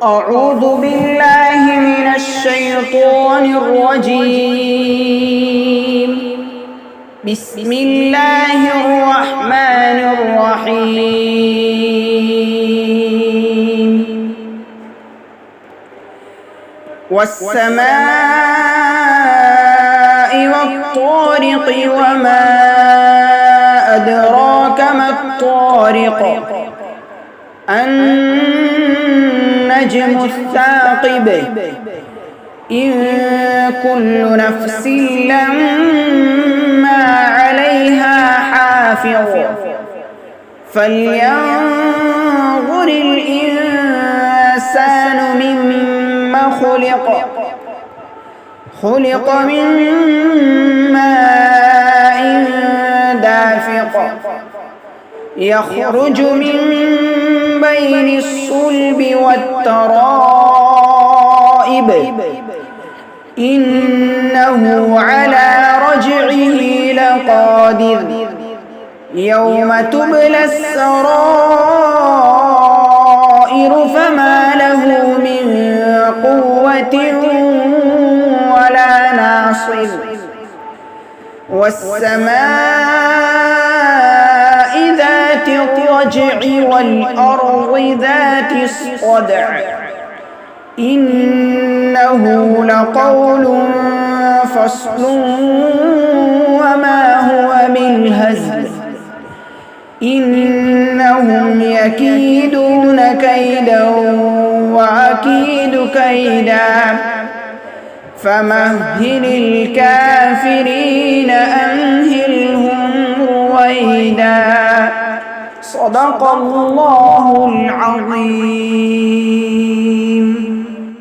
أعوذ بالله من الشيطان الرجيم. بسم الله الرحمن الرحيم. والسماء والطارق وما أدراك ما الطارق النجم الثاقب إن كل نفس لما عليها حافظ فلينظر الإنسان مما خلق من ماء دافق يخرج من بين الصلب والترائب إنه على رجعه لقادر يوم تبلى السرائر فما له من قوة ولا ناصر والسماء ذات الرجع والأرض ذات الصدع إنه لقول فصل وما هو بالهزل إنهم يكيدون كيدا وأكيد كيدا فمهل الكافرين أمهلهم رويدا. صدق الله العظيم.